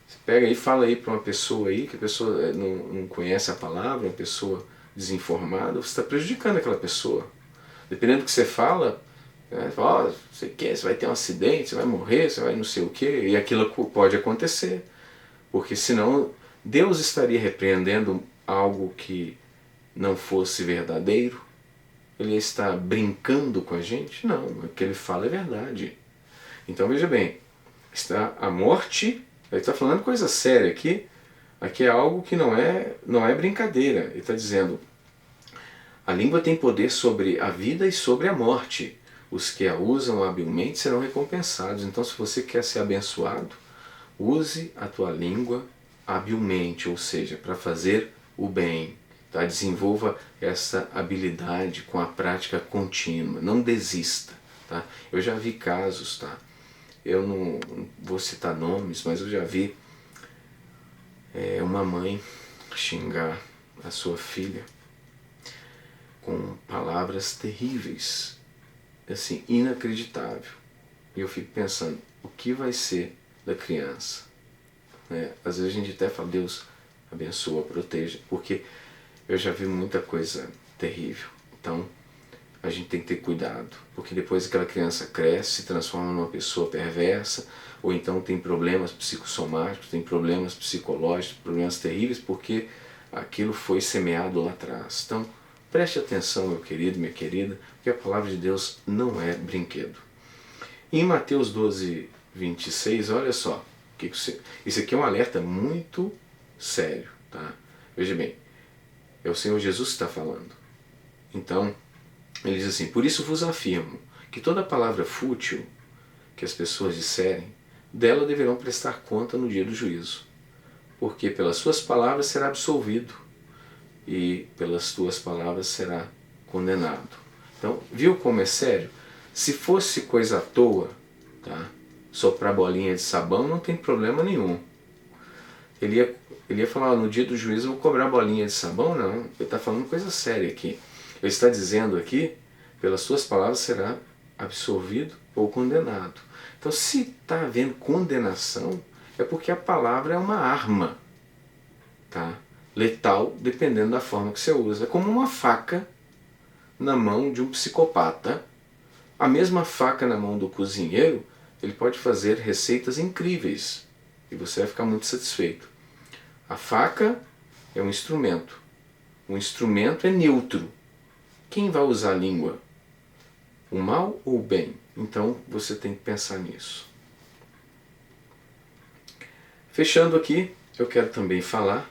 Você pega aí e fala aí para uma pessoa aí, que a pessoa não conhece a palavra, uma pessoa desinformada, você está prejudicando aquela pessoa. Dependendo do que você fala, você vai ter um acidente, você vai morrer, você vai não sei o quê, e aquilo pode acontecer. Porque senão Deus estaria repreendendo algo que não fosse verdadeiro? Ele está brincando com a gente? Não, o que ele fala é verdade. Então veja bem, está a morte, ele está falando coisa séria aqui, aqui é algo que não é brincadeira. Ele está dizendo, a língua tem poder sobre a vida e sobre a morte. Os que a usam habilmente serão recompensados. Então se você quer ser abençoado, use a tua língua habilmente, ou seja, para fazer o bem. Tá? Desenvolva essa habilidade com a prática contínua, não desista. Tá? Eu já vi casos, tá? Eu não vou citar nomes, mas eu já vi uma mãe xingar a sua filha com palavras terríveis, assim, inacreditável. E eu fico pensando, o que vai ser da criança? Às vezes a gente até fala, Deus abençoa, proteja, porque eu já vi muita coisa terrível. Então a gente tem que ter cuidado, porque depois aquela criança cresce, se transforma numa pessoa perversa, ou então tem problemas psicossomáticos, tem problemas psicológicos, problemas terríveis, porque aquilo foi semeado lá atrás. Então preste atenção, meu querido, minha querida, porque a palavra de Deus não é brinquedo. Em Mateus 12, 26, olha só, isso aqui é um alerta muito sério, tá? Veja bem, é o Senhor Jesus que está falando. Então, ele diz assim, por isso vos afirmo, que toda palavra fútil que as pessoas disserem, dela deverão prestar conta no dia do juízo, porque pelas suas palavras será absolvido, e pelas tuas palavras será condenado. Então, viu como é sério? Se fosse coisa à toa, tá? Soprar bolinha de sabão não tem problema nenhum. Ele ia falar, no dia do juízo eu vou cobrar bolinha de sabão? Não, ele está falando coisa séria aqui. Ele está dizendo aqui, pelas suas palavras será absolvido ou condenado. Então, se está havendo condenação, é porque a palavra é uma arma, tá? Letal, dependendo da forma que você usa. É como uma faca na mão de um psicopata. A mesma faca na mão do cozinheiro, ele pode fazer receitas incríveis e você vai ficar muito satisfeito. A faca é um instrumento. O instrumento é neutro. Quem vai usar a língua? O mal ou o bem? Então você tem que pensar nisso. Fechando aqui, eu quero também falar,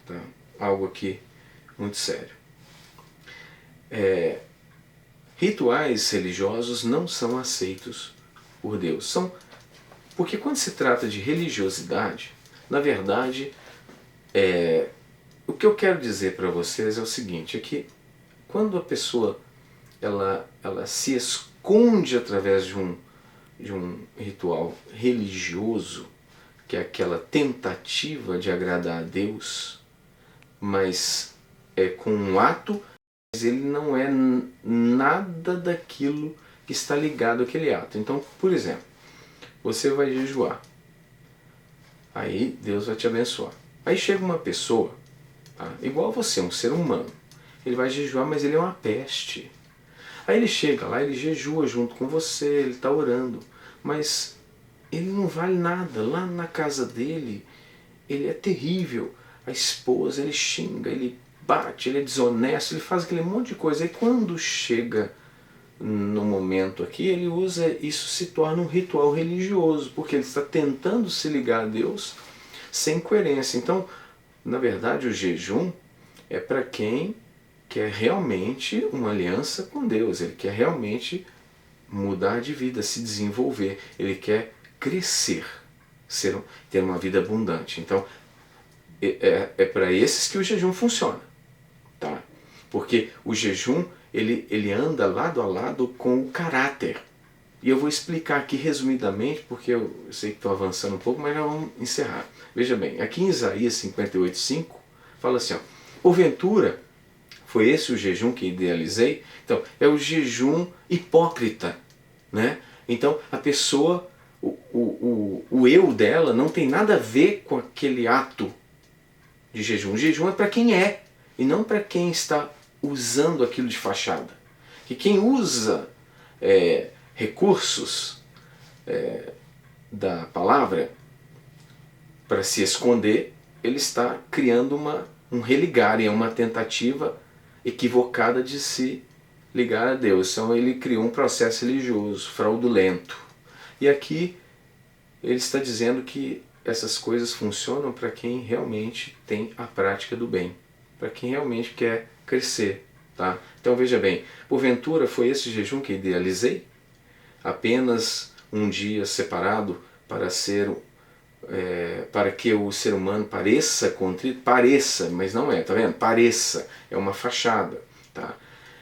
tá, algo aqui muito sério. Rituais religiosos não são aceitos por Deus. Porque quando se trata de religiosidade, na verdade, o que eu quero dizer para vocês é o seguinte, é que quando a pessoa ela se esconde através de um ritual religioso, que é aquela tentativa de agradar a Deus, mas é com um ato, mas ele não é nada daquilo que está ligado àquele ato. Então, por exemplo, você vai jejuar, aí Deus vai te abençoar. Aí chega uma pessoa, tá, igual a você, um ser humano, ele vai jejuar, mas ele é uma peste. Aí ele chega lá, ele jejua junto com você, ele está orando, mas ele não vale nada. Lá na casa dele, ele é terrível. A esposa, ele xinga, ele bate, ele é desonesto, ele faz aquele monte de coisa. E quando chega no momento aqui, ele usa isso, se torna um ritual religioso, porque ele está tentando se ligar a Deus sem coerência. Então, na verdade, o jejum é para quem quer realmente uma aliança com Deus, ele quer realmente mudar de vida, se desenvolver, ele quer crescer, ter uma vida abundante. Então, é para esses que o jejum funciona, tá? Porque o jejum, ele anda lado a lado com o caráter. E eu vou explicar aqui resumidamente, porque eu sei que estou avançando um pouco, mas já vamos encerrar. Veja bem, aqui em Isaías 58:5, fala assim, ó, porventura, foi esse o jejum que idealizei? Então, é o jejum hipócrita, né? Então, a pessoa, o eu dela não tem nada a ver com aquele ato de jejum. O jejum é para quem é, e não para quem está usando aquilo de fachada. Que quem usa recursos da palavra para se esconder, ele está criando um religar, é uma tentativa equivocada de se ligar a Deus. Então ele criou um processo religioso, fraudulento. E aqui ele está dizendo que essas coisas funcionam para quem realmente tem a prática do bem, para quem realmente quer crescer. Tá? Então veja bem, porventura foi esse jejum que idealizei? Apenas um dia separado para ser para que o ser humano pareça contrito, pareça, mas não é, tá vendo? Pareça, é uma fachada, tá?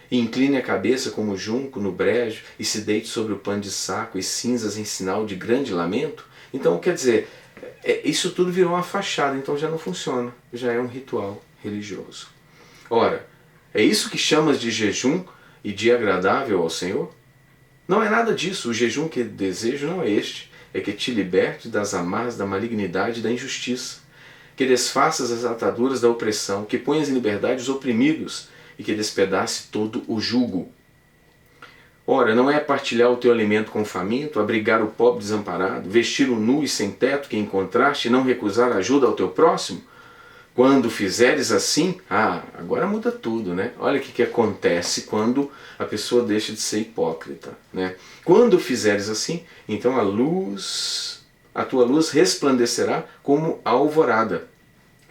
E incline a cabeça como junco no brejo e se deite sobre o pano de saco e cinzas em sinal de grande lamento. Então, quer dizer, isso tudo virou uma fachada, então já não funciona, já é um ritual religioso. Ora, é isso que chamas de jejum e de agradável ao Senhor? Não é nada disso, o jejum que desejo não é este, é que te liberte das amarras da malignidade e da injustiça, que desfaças as ataduras da opressão, que ponhas em liberdade os oprimidos e que despedace todo o jugo. Ora, não é partilhar o teu alimento com o faminto, abrigar o pobre desamparado, vestir o nu e sem teto que encontraste e não recusar ajuda ao teu próximo? Quando fizeres assim, agora muda tudo, né? Olha o que acontece quando a pessoa deixa de ser hipócrita, né? Quando fizeres assim, então a tua luz resplandecerá como a alvorada,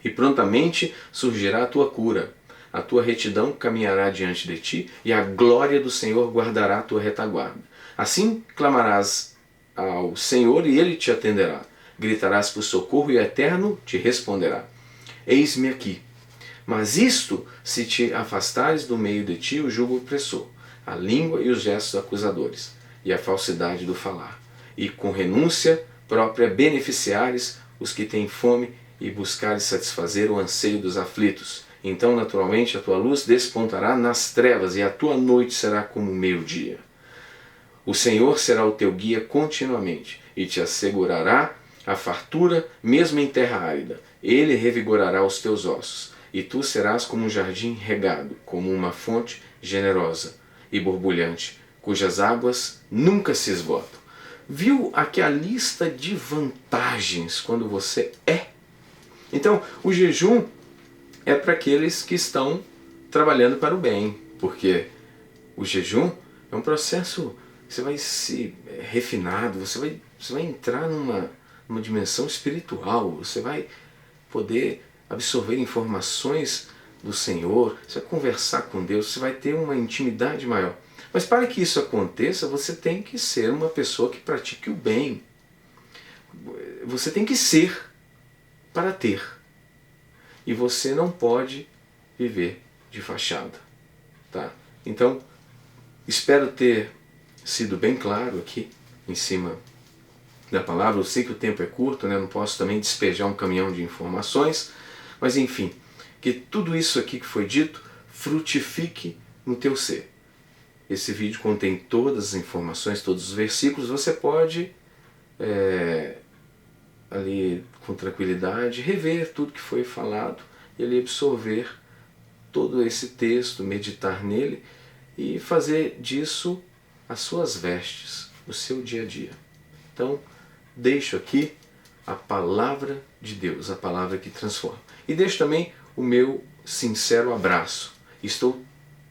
e prontamente surgirá a tua cura. A tua retidão caminhará diante de ti, e a glória do Senhor guardará a tua retaguarda. Assim clamarás ao Senhor, e Ele te atenderá. Gritarás por socorro, e o Eterno te responderá. Eis-me aqui. Mas isto, se te afastares do meio de ti o jugo opressor, a língua e os gestos acusadores, e a falsidade do falar, e com renúncia própria beneficiares os que têm fome e buscares satisfazer o anseio dos aflitos. Então, naturalmente, a tua luz despontará nas trevas, e a tua noite será como o meio-dia. O Senhor será o teu guia continuamente, e te assegurará a fartura, mesmo em terra árida. Ele revigorará os teus ossos, e tu serás como um jardim regado, como uma fonte generosa e borbulhante, cujas águas nunca se esgotam. Viu aqui a lista de vantagens quando você é? Então, o jejum é para aqueles que estão trabalhando para o bem, porque o jejum é um processo que você vai se refinado, você vai entrar numa dimensão espiritual, você vai poder absorver informações do Senhor, você vai conversar com Deus, você vai ter uma intimidade maior. Mas para que isso aconteça, você tem que ser uma pessoa que pratique o bem. Você tem que ser para ter. E você não pode viver de fachada. Tá? Então, espero ter sido bem claro aqui em cima da palavra. Eu sei que o tempo é curto, né? Não posso também despejar um caminhão de informações, mas enfim, que tudo isso aqui que foi dito frutifique no teu ser. Esse vídeo contém todas as informações, todos os versículos. Você pode ali com tranquilidade rever tudo que foi falado e ali absorver todo esse texto, meditar nele e fazer disso as suas vestes, o seu dia a dia. Então, deixo aqui a palavra de Deus, a palavra que transforma. E deixo também o meu sincero abraço. Estou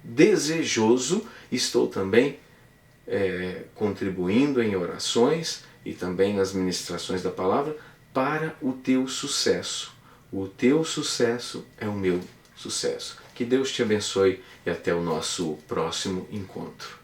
desejoso, estou também contribuindo em orações e também nas ministrações da palavra para o teu sucesso. O teu sucesso é o meu sucesso. Que Deus te abençoe e até o nosso próximo encontro.